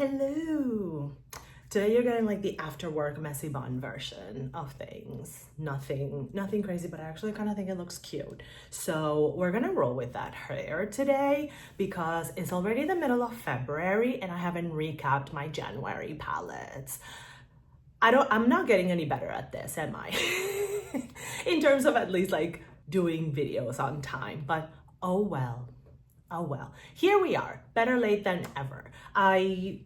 Hello. Today you're getting like the after work messy bun version of things. Nothing crazy, but I actually kind of think it looks cute. So we're gonna roll with that hair today because it's already the middle of February and I haven't recapped my January palettes. I'm not getting any better at this, am I? In terms of at least like doing videos on time, but oh well. Oh well, here we are, better late than ever. I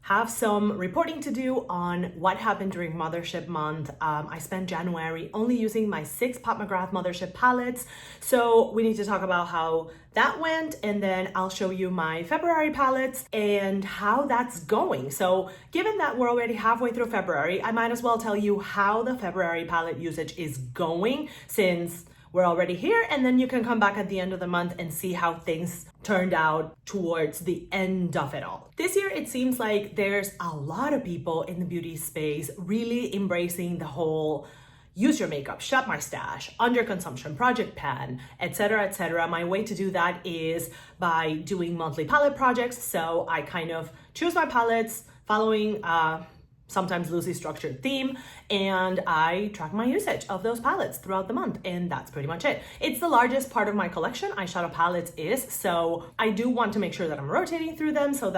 have some reporting to do on what happened during Mothership Month. I spent January only using my 6 Pat McGrath Mothership palettes. So we need to talk about how that went, and then I'll show you my February palettes and how that's going. So given that we're already halfway through February, I might as well tell you how the February palette usage is going since we're already here, and then you can come back at the end of the month and see how things turned out towards the end of it all. This year, it seems like there's a lot of people in the beauty space really embracing the whole use your makeup, shop my stash, under consumption, project pan, etc., etc. My way to do that is by doing monthly palette projects. So I kind of choose my palettes following sometimes loosely structured theme, and I track my usage of those palettes throughout the month, and that's pretty much it. It's the largest part of my collection, eyeshadow palettes is, so I do want to make sure that I'm rotating through them, so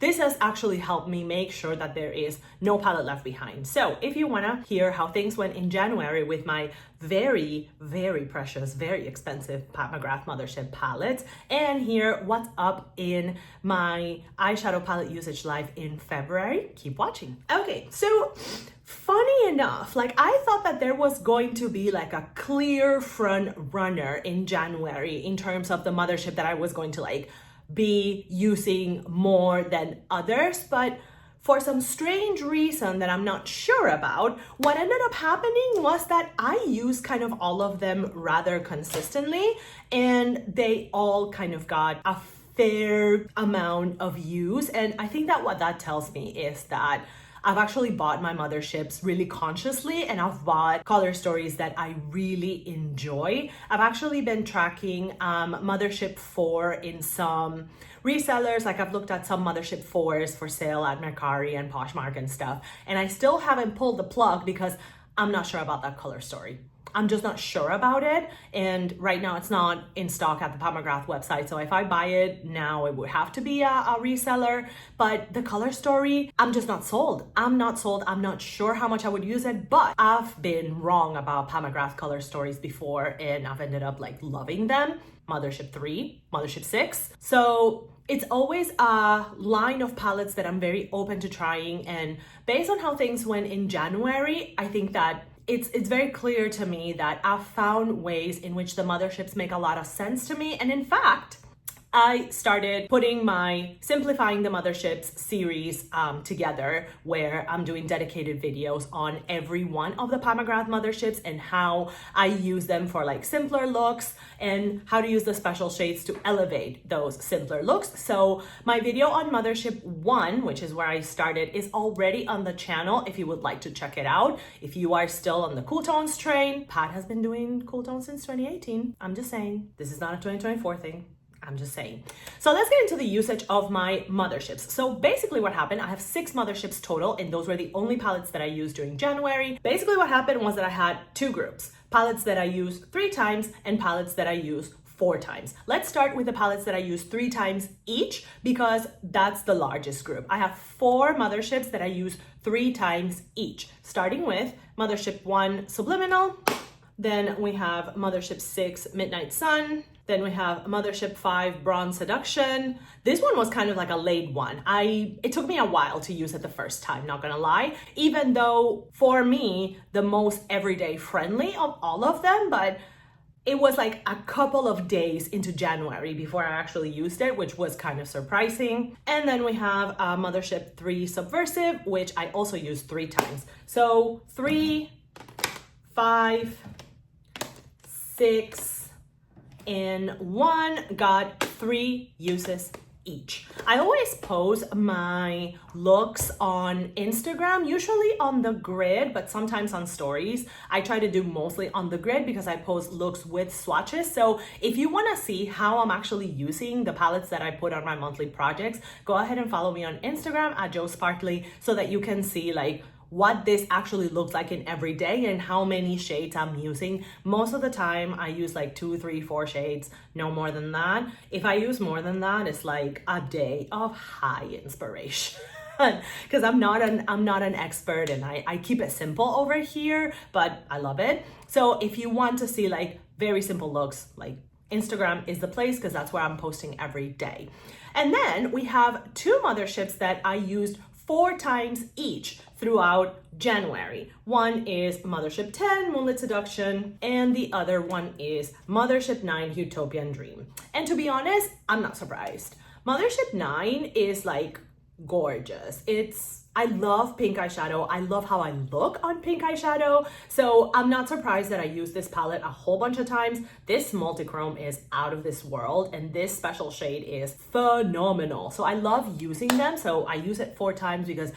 this has actually helped me make sure that there is no palette left behind. So if you wanna hear how things went in January with my very, very precious, very expensive Pat McGrath Mothership palettes, and hear what's up in my eyeshadow palette usage live in February, keep watching. Okay, so funny enough, like I thought that there was going to be like a clear front runner in January in terms of the Mothership that I was going to like be using more than others, but for some strange reason that I'm not sure about, what ended up happening was that I used kind of all of them rather consistently, and they all kind of got a fair amount of use. And I think that what that tells me is that I've actually bought my Motherships really consciously, and I've bought color stories that I really enjoy. I've actually been tracking Mothership 4 in some resellers. Like I've looked at some Mothership 4s for sale at Mercari and Poshmark and stuff, and I still haven't pulled the plug because I'm not sure about that color story. I'm just not sure about it, and right now it's not in stock at the Pat McGrath website, so if I buy it now it would have to be a reseller. But the color story, I'm just not sold. I'm not sure how much I would use it, but I've been wrong about Pat McGrath color stories before, and I've ended up like loving them. Mothership 3, Mothership 6. So it's always a line of palettes that I'm very open to trying, and based on how things went in January, I think that it's very clear to me that I've found ways in which the Motherships make a lot of sense to me. And in fact, I started putting my Simplifying the Motherships series together, where I'm doing dedicated videos on every one of the Pat McGrath Motherships and how I use them for like simpler looks and how to use the special shades to elevate those simpler looks. So my video on Mothership 1, which is where I started, is already on the channel if you would like to check it out. If you are still on the cool tones train, Pat has been doing cool tones since 2018. I'm just saying, this is not a 2024 thing. I'm just saying. So let's get into the usage of my Motherships. So basically what happened, I have 6 Motherships total, and those were the only palettes that I used during January. Basically what happened was that I had 2 groups, palettes that I used 3 times and palettes that I used 4 times. Let's start with the palettes that I use 3 times each because that's the largest group. I have 4 Motherships that I use 3 times each, starting with Mothership 1 Subliminal, then we have Mothership 6 Midnight Sun, then we have Mothership 5 Bronze Seduction. This one was kind of like a late one. It took me a while to use it the first time, not gonna lie, even though for me, the most everyday friendly of all of them, but it was like a couple of days into January before I actually used it, which was kind of surprising. And then we have Mothership 3 Subversive, which I also used 3 times. So 3, 5, 6, and 1 got 3 uses each. I always post my looks on Instagram, usually on the grid, but sometimes on stories. I try to do mostly on the grid because I post looks with swatches. So if you want to see how I'm actually using the palettes that I put on my monthly projects, go ahead and follow me on Instagram at JoSparkly so that you can see like what this actually looks like in every day and how many shades I'm using. Most of the time I use like 2, 3, 4 shades, no more than that. If I use more than that, it's like a day of high inspiration. Because I'm not an expert and I keep it simple over here, but I love it. So if you want to see like very simple looks, like Instagram is the place because that's where I'm posting every day. And then we have 2 motherships that I used 4 times each throughout January. One is Mothership 10, Moonlit Seduction, and the other one is Mothership 9, Utopian Dream. And to be honest, I'm not surprised. Mothership 9 is like gorgeous. I love pink eyeshadow. I love how I look on pink eyeshadow. So I'm not surprised that I use this palette a whole bunch of times. This multi-chrome is out of this world and this special shade is phenomenal. So I love using them. So I use it 4 times because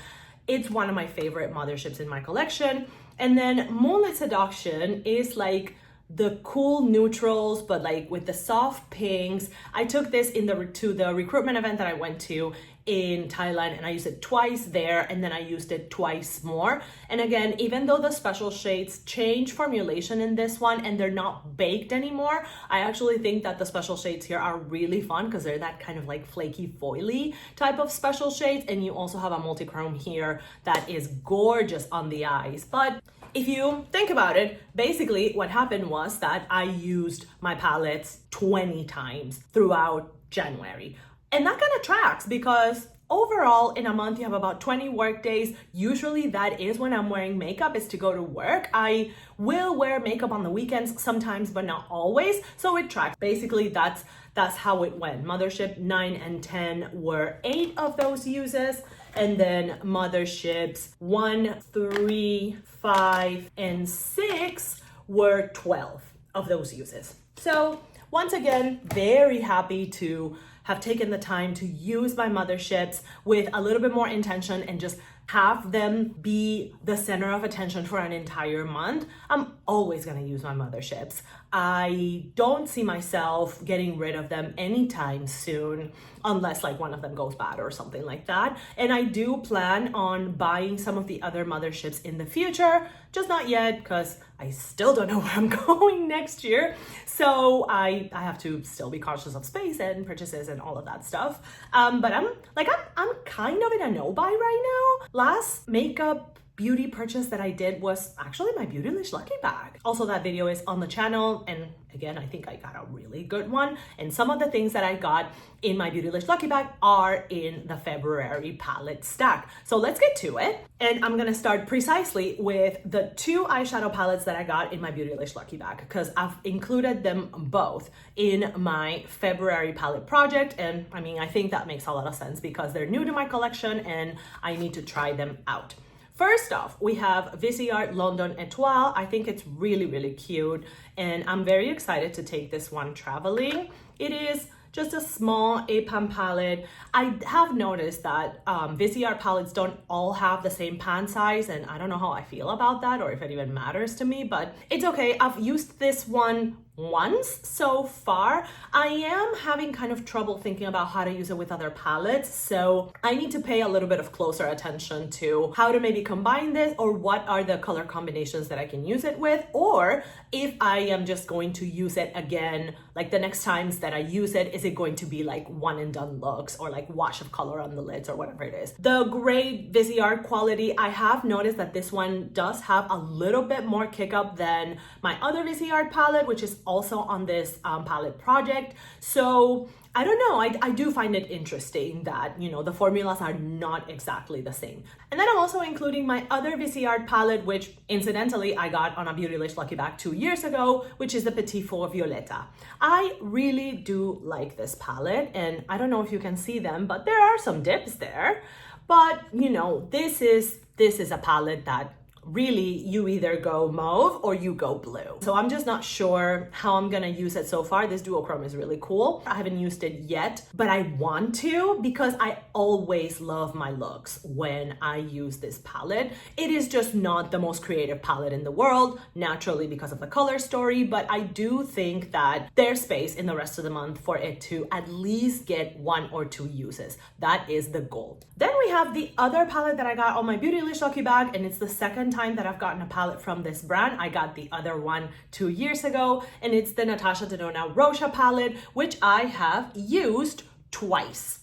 it's one of my favorite motherships in my collection. And then Moonlit Seduction is like the cool neutrals, but like with the soft pinks. I took this to the recruitment event that I went to in Thailand and I used it twice there and then I used it twice more. And again, even though the special shades change formulation in this one and they're not baked anymore, I actually think that the special shades here are really fun because they're that kind of like flaky foily type of special shades. And you also have a multi-chrome here that is gorgeous on the eyes. But if you think about it, basically what happened was that I used my palettes 20 times throughout January. And that kind of tracks because overall in a month you have about 20 work days. Usually that is when I'm wearing makeup, is to go to work. I will wear makeup on the weekends sometimes, but not always. So it tracks. Basically that's how it went. Mothership 9 and 10 were 8 of those uses. And then motherships 1, 3, 5, and 6 were 12 of those uses. So once again, very happy to have taken the time to use my motherships with a little bit more intention and just have them be the center of attention for an entire month. I'm always gonna use my motherships. I don't see myself getting rid of them anytime soon, unless like one of them goes bad or something like that. And I do plan on buying some of the other motherships in the future, just not yet because I still don't know where I'm going next year. So I have to still be conscious of space and purchases and all of that stuff. But I'm kind of in a no buy right now. Last makeup beauty purchase that I did was actually my Beautylish Lucky Bag. Also, that video is on the channel, and again, I think I got a really good one. And some of the things that I got in my Beautylish Lucky Bag are in the February palette stack. So let's get to it. And I'm gonna start precisely with the 2 eyeshadow palettes that I got in my Beautylish Lucky Bag because I've included them both in my February palette project. And I mean, I think that makes a lot of sense because they're new to my collection and I need to try them out. First off, we have Viseart London Etoile. I think it's really, really cute. And I'm very excited to take this one traveling. It is just a small APAM palette. I have noticed that Viseart palettes don't all have the same pan size, and I don't know how I feel about that or if it even matters to me, but it's okay. I've used this one once so far. I am having kind of trouble thinking about how to use it with other palettes, so I need to pay a little bit of closer attention to how to maybe combine this or what are the color combinations that I can use it with, or if I am just going to use it again, like the next times that I use it, is it going to be like one and done looks or like wash of color on the lids or whatever it is. The gray Viseart quality, I have noticed that this one does have a little bit more kick up than my other Viseart palette, which is also on this palette project. So I don't know, I do find it interesting that, you know, the formulas are not exactly the same. And then I'm also including my other Viseart palette, which incidentally I got on a Beautylish Lucky Bag 2 years ago, which is the Petit Four Violetta. I really do like this palette, and I don't know if you can see them, but there are some dips there. But, you know, this is a palette that really you either go mauve or you go blue. So I'm just not sure how I'm gonna use it so far. This duochrome is really cool. I haven't used it yet, but I want to because I always love my looks when I use this palette. It is just not the most creative palette in the world, naturally because of the color story, but I do think that there's space in the rest of the month for it to at least get 1 or 2 uses. That is the goal. Then we have the other palette that I got on my Beautylish Lucky Bag, and it's the second time that I've gotten a palette from this brand. I got the other one 2 years ago, and it's the Natasha Denona Roscia palette, which I have used twice.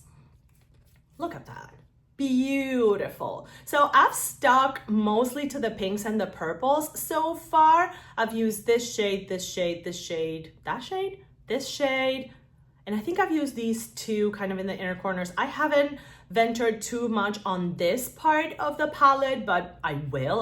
Look at that. Beautiful. So I've stuck mostly to the pinks and the purples so far. I've used this shade, this shade, this shade, that shade, this shade, and I think I've used these two kind of in the inner corners. I haven't ventured too much on this part of the palette, but I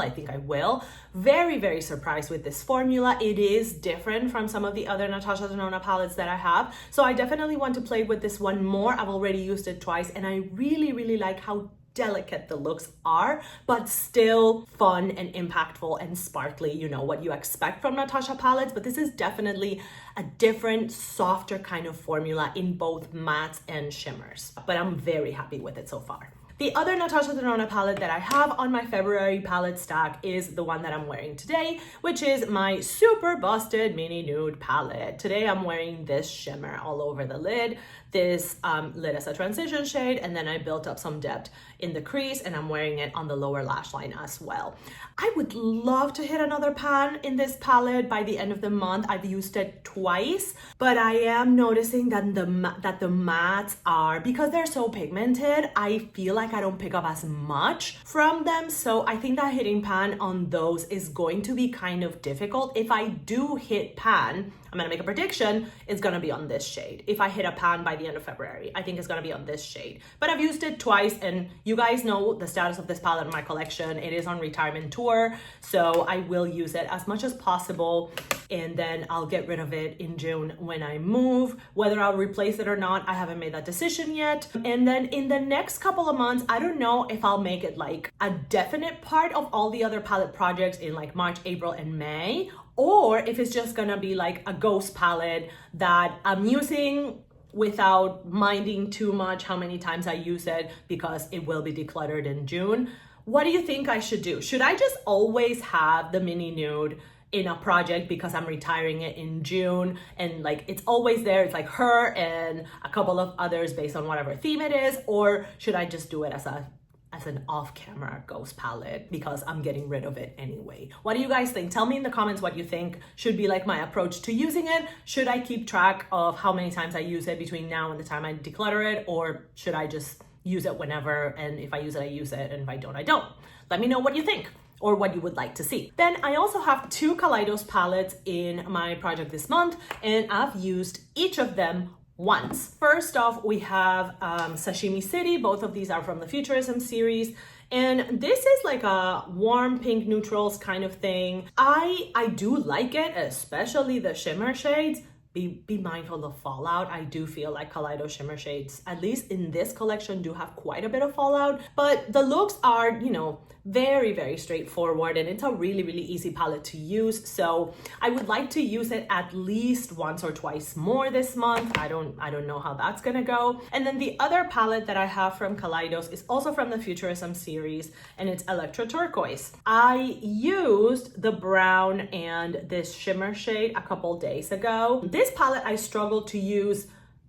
think I will. Very, very surprised with this formula. It is different from some of the other Natasha Denona palettes that I have. So I definitely want to play with this one more. I've already used it twice, and I really, really like how delicate the looks are, but still fun and impactful and sparkly, you know, what you expect from Natasha palettes. But this is definitely a different, softer kind of formula in both mattes and shimmers. But I'm very happy with it so far. The other Natasha Denona palette that I have on my February palette stack is the one that I'm wearing today, which is my super busted mini nude palette. Today I'm wearing this shimmer all over the lid. This lid as a transition shade, and then I built up some depth in the crease, and I'm wearing it on the lower lash line as well. I would love to hit another pan in this palette by the end of the month. I've used it twice, but I am noticing that the mattes are, because they're so pigmented, I feel like I don't pick up as much from them. So I think that hitting pan on those is going to be kind of difficult. If I do hit pan, I'm gonna make a prediction, it's gonna be on this shade. If I hit a pan by the end of February, I think it's gonna be on this shade. But I've used it twice, and you guys know the status of this palette in my collection. It is on retirement tour, so I will use it as much as possible, and then I'll get rid of it in June when I move. Whether I'll replace it or not, I haven't made that decision yet. And then in the next couple of months, I don't know if I'll make it like a definite part of all the other palette projects in like March, April, and May, or if it's just gonna be like a ghost palette that I'm using without minding too much how many times I use it, because it will be decluttered in June. What do you think I should do? Should I just always have the mini nude in a project because I'm retiring it in June, and like it's always there, it's like her and a couple of others based on whatever theme it is? Or should I just do it as an off-camera ghost palette because I'm getting rid of it anyway? What do you guys think? Tell me in the comments what you think should be like my approach to using it. Should I keep track of how many times I use it between now and the time I declutter it, or should I just use it whenever, and if I use it, I use it, and if I don't, I don't? Let me know what you think, or what you would like to see. Then I also have 2 Kaleidos palettes in my project this month, and I've used each of them once. First off, we have Sashimi City. Both of these are from the Futurism series, and this is like a warm pink neutrals kind of thing. I do like it, especially the shimmer shades. Be mindful of fallout. I do feel like Kaleido shimmer shades, at least in this collection, do have quite a bit of fallout, but the looks are, you know, very, very straightforward, and it's a really, really easy palette to use. So I would like to use it at least once or twice more this month. I don't know how that's gonna go. And then the other palette that I have from Kaleidos is also from the Futurism series, and it's Electro Turquoise. I used the brown and this shimmer shade a couple days ago. This palette I struggled to use,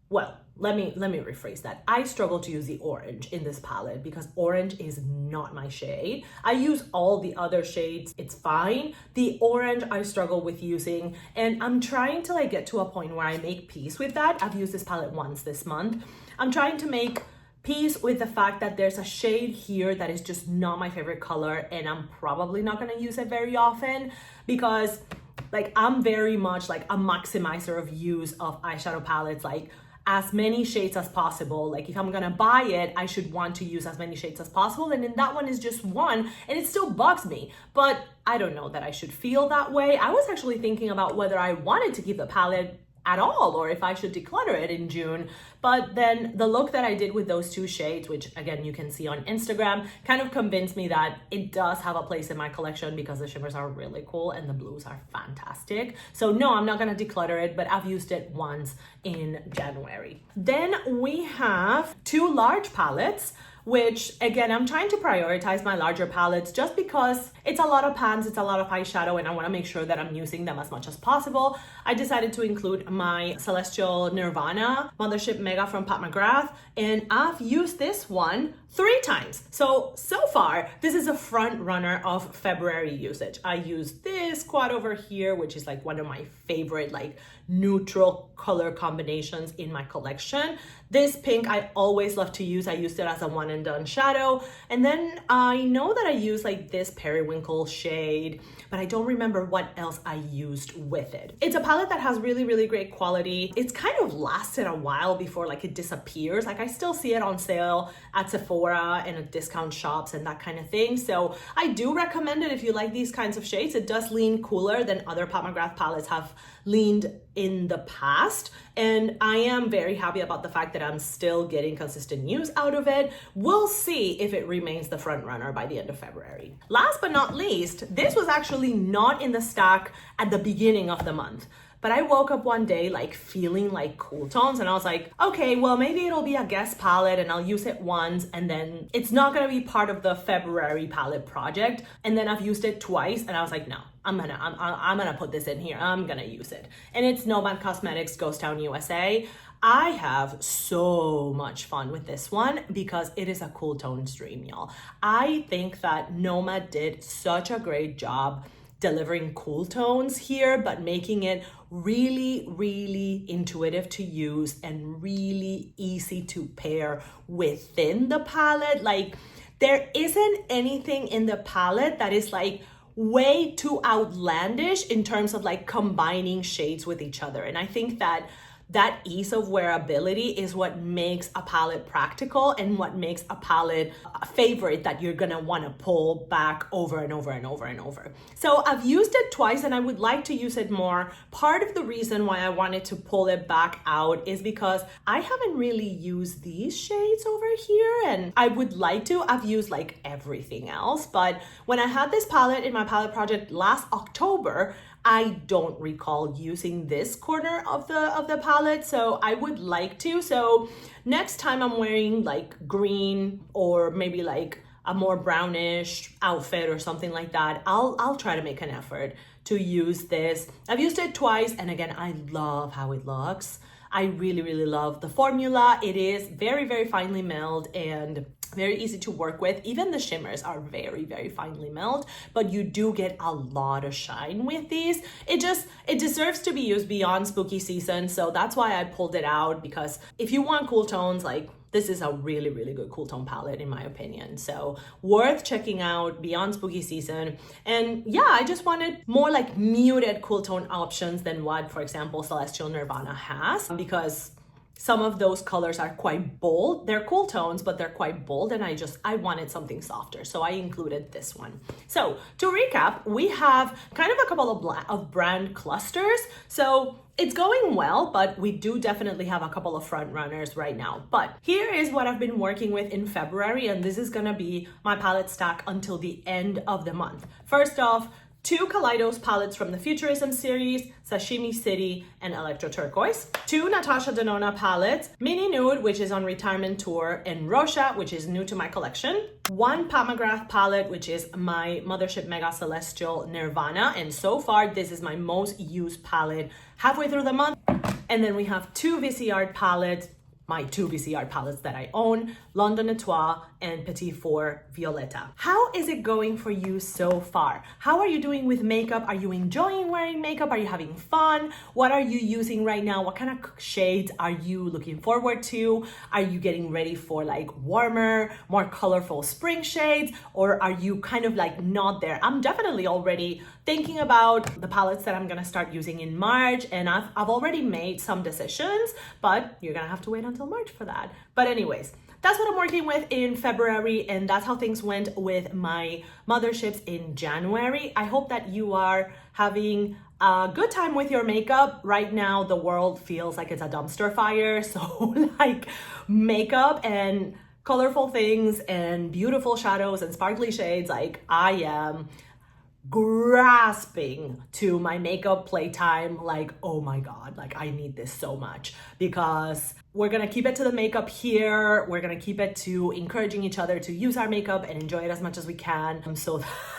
well, let me rephrase that. I struggle to use the orange in this palette because orange is not my shade. I use all the other shades, it's fine. The orange I struggle with using, and I'm trying to like get to a point where I make peace with that. I've used this palette once this month. I'm trying to make peace with the fact that there's a shade here that is just not my favorite color, and I'm probably not gonna use it very often because like I'm very much like a maximizer of use of eyeshadow palettes, like as many shades as possible. Like if I'm gonna buy it, I should want to use as many shades as possible, and then that one is just one, and it still bugs me. But I don't know that I should feel that way. I was actually thinking about whether I wanted to keep the palette at all, or if I should declutter it in June. But then the look that I did with those two shades, which again you can see on Instagram, kind of convinced me that it does have a place in my collection because the shimmers are really cool and the blues are fantastic. So no, I'm not gonna declutter it, but I've used it once in January. Then we have two large palettes, which again, I'm trying to prioritize my larger palettes just because it's a lot of pans, it's a lot of eyeshadow, and I wanna make sure that I'm using them as much as possible. I decided to include my Celestial Nirvana Mothership Mega from Pat McGrath, and I've used this one 3 times. So far, this is a front runner of February usage. I used this quad over here, which is like one of my favorite like neutral color combinations in my collection. This pink I always love to use. I used it as a one and done shadow. And then I know that I used like this periwinkle shade, but I don't remember what else I used with it. It's a palette that has really, really great quality. It's kind of lasted a while before like it disappears. Like I still see it on sale at Sephora and at discount shops and that kind of thing. So I do recommend it if you like these kinds of shades. It does lean cooler than other Pat McGrath palettes have leaned in the past. And I am very happy about the fact that I'm still getting consistent use out of it. We'll see if it remains the front runner by the end of February. Last but not least, this was actually not in the stack at the beginning of the month. But I woke up one day like feeling like cool tones and I was like, okay, well maybe it'll be a guest palette and I'll use it once and then it's not gonna be part of the February palette project. And then I've used it twice and I was like, no, I'm gonna put this in here. I'm gonna use it. And it's Nomad Cosmetics Ghost Town USA. I have so much fun with this one because it is a cool tones dream, y'all. I think that Nomad did such a great job delivering cool tones here, but making it really, really intuitive to use and really easy to pair within the palette. Like there isn't anything in the palette that is like way too outlandish in terms of like combining shades with each other. And I think that ease of wearability is what makes a palette practical and what makes a palette a favorite that you're gonna wanna pull back over and over and over and over. So I've used it twice and I would like to use it more. Part of the reason why I wanted to pull it back out is because I haven't really used these shades over here and I would like to. I've used like everything else, but when I had this palette in my palette project last October, I don't recall using this corner of the palette, so I would like to. So next time I'm wearing like green or maybe like a more brownish outfit or something like that, I'll try to make an effort to use this. I've used it twice and again, I love how it looks. I really, really love the formula. It is very, very finely milled and very easy to work with. Even the shimmers are very, very finely milled, but you do get a lot of shine with these. It deserves to be used beyond spooky season. So that's why I pulled it out, because if you want cool tones, like this is a really, really good cool tone palette in my opinion. So worth checking out beyond spooky season. And yeah, I just wanted more like muted cool tone options than what, for example, Celestial Nirvana has, because some of those colors are quite bold. They're cool tones, but they're quite bold. And I wanted something softer. So I included this one. So to recap, we have kind of a couple of brand clusters. So it's going well, but we do definitely have a couple of front runners right now. But here is what I've been working with in February. And this is gonna be my palette stack until the end of the month. First off, 2 Kaleidos palettes from the Futurism series, Sashimi City and Electro Turquoise. 2 Natasha Denona palettes, Mini Nude, which is on retirement tour, and Rosha, which is new to my collection. 1 Pat McGrath palette, which is my Mothership Mega Celestial Nirvana. And so far, this is my most used palette halfway through the month. And then we have 2 VCR palettes, my 2 VCR palettes that I own, London Etoile and Petit Four Violetta. How is it going for you so far? How are you doing with makeup? Are you enjoying wearing makeup? Are you having fun? What are you using right now? What kind of shades are you looking forward to? Are you getting ready for like warmer, more colorful spring shades? Or are you kind of like not there? I'm definitely already thinking about the palettes that I'm gonna start using in March, and I've already made some decisions, but you're gonna have to wait until March for that. But anyways, that's what I'm working with in February, and that's how things went with my motherships in January. I hope that you are having a good time with your makeup. Right now, the world feels like it's a dumpster fire. So like makeup and colorful things and beautiful shadows and sparkly shades, like I am grasping to my makeup playtime. Like, oh my God, like I need this so much, because we're gonna keep it to the makeup here. We're gonna keep it to encouraging each other to use our makeup and enjoy it as much as we can, so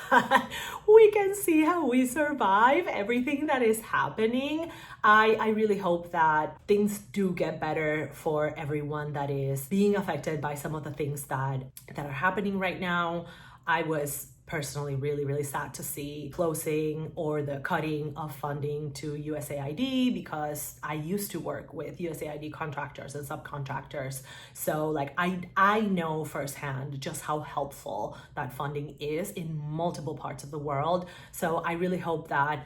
that we can see how we survive everything that is happening. I really hope that things do get better for everyone that is being affected by some of the things that are happening right now. I was personally really sad to see closing or the cutting of funding to USAID, because I used to work with USAID contractors and subcontractors. So like I know firsthand just how helpful that funding is in multiple parts of the world. So I really hope that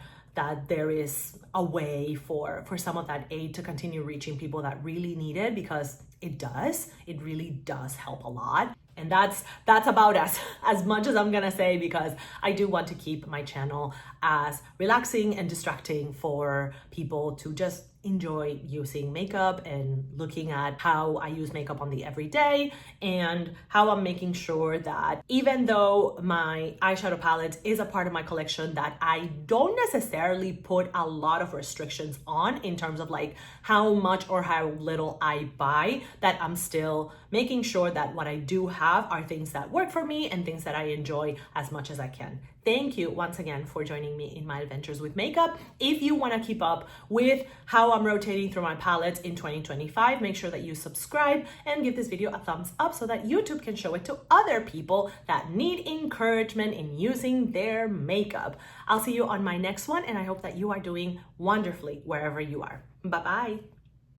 there is a way for some of that aid to continue reaching people that really need it, because it really does help a lot. And that's about as much as I'm gonna say, because I do want to keep my channel as relaxing and distracting for people to just enjoy using makeup and looking at how I use makeup on the everyday, and how I'm making sure that even though my eyeshadow palette is a part of my collection that I don't necessarily put a lot of restrictions on in terms of like how much or how little I buy, that I'm still making sure that what I do have are things that work for me and things that I enjoy as much as I can. Thank you once again for joining me in my adventures with makeup. If you want to keep up with how I'm rotating through my palettes in 2025, make sure that you subscribe and give this video a thumbs up so that YouTube can show it to other people that need encouragement in using their makeup. I'll see you on my next one, and I hope that you are doing wonderfully wherever you are. Bye-bye.